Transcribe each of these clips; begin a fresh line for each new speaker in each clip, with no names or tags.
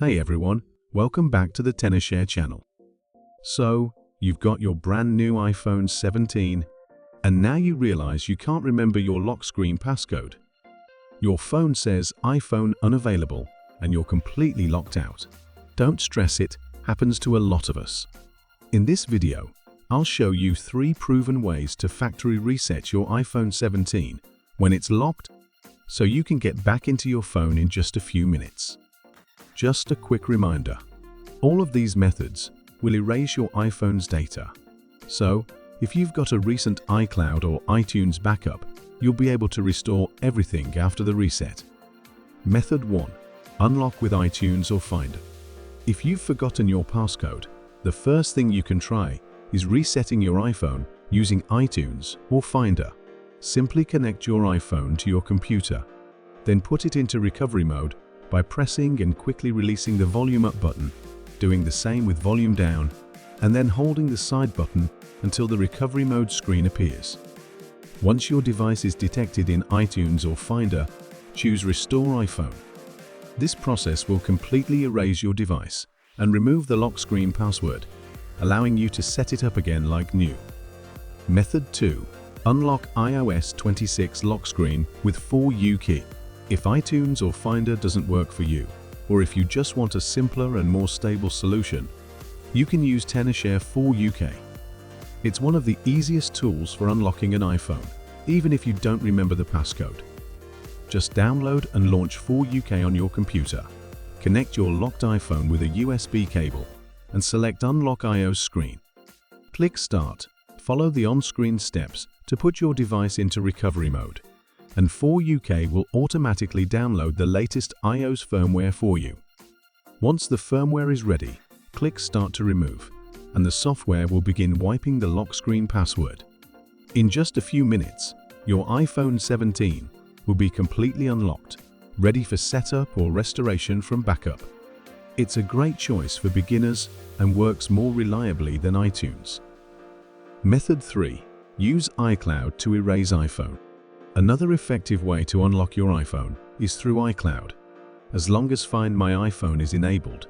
Hey everyone, welcome back to the Tenorshare channel. So, you've got your brand new iPhone 17, and now you realize you can't remember your lock screen passcode. Your phone says iPhone unavailable, and you're completely locked out. Don't stress, it happens to a lot of us. In this video, I'll show you 3 proven ways to factory reset your iPhone 17 when it's locked, so you can get back into your phone in just a few minutes. Just a quick reminder, all of these methods will erase your iPhone's data. So, if you've got a recent iCloud or iTunes backup, you'll be able to restore everything after the reset. Method 1. Unlock with iTunes or Finder. If you've forgotten your passcode, the first thing you can try is resetting your iPhone using iTunes or Finder. Simply connect your iPhone to your computer, then put it into recovery mode by pressing and quickly releasing the volume up button, doing the same with volume down, and then holding the side button until the recovery mode screen appears. Once your device is detected in iTunes or Finder, choose Restore iPhone. This process will completely erase your device and remove the lock screen password, allowing you to set it up again like new. Method 2. Unlock iOS 26 lock screen with 4U key. If iTunes or Finder doesn't work for you, or if you just want a simpler and more stable solution, you can use Tenorshare 4UK. It's one of the easiest tools for unlocking an iPhone, even if you don't remember the passcode. Just download and launch 4UK on your computer. Connect your locked iPhone with a USB cable and select Unlock iOS screen. Click Start. Follow the on-screen steps to put your device into recovery mode, and 4UK will automatically download the latest iOS firmware for you. Once the firmware is ready, click Start to remove, and the software will begin wiping the lock screen password. In just a few minutes, your iPhone 17 will be completely unlocked, ready for setup or restoration from backup. It's a great choice for beginners and works more reliably than iTunes. Method 3. Use iCloud to erase iPhone. Another effective way to unlock your iPhone is through iCloud, as long as Find My iPhone is enabled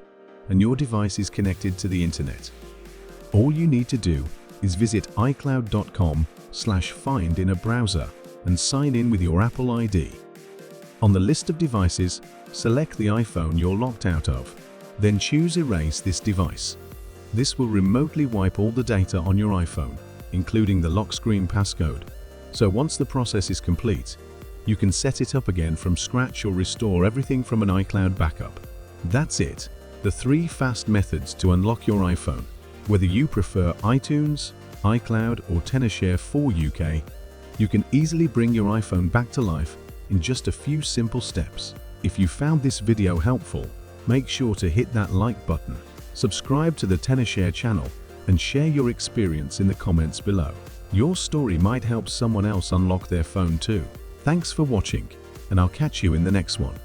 and your device is connected to the internet. All you need to do is visit iCloud.com/find in a browser and sign in with your Apple ID. On the list of devices, select the iPhone you're locked out of, then choose Erase this device. This will remotely wipe all the data on your iPhone, including the lock screen passcode. So once the process is complete, you can set it up again from scratch or restore everything from an iCloud backup. That's it, the 3 fast methods to unlock your iPhone. Whether you prefer iTunes, iCloud or Tenorshare 4UK, you can easily bring your iPhone back to life in just a few simple steps. If you found this video helpful, make sure to hit that like button, subscribe to the Tenorshare channel, and share your experience in the comments below. Your story might help someone else unlock their phone too. Thanks for watching, and I'll catch you in the next one.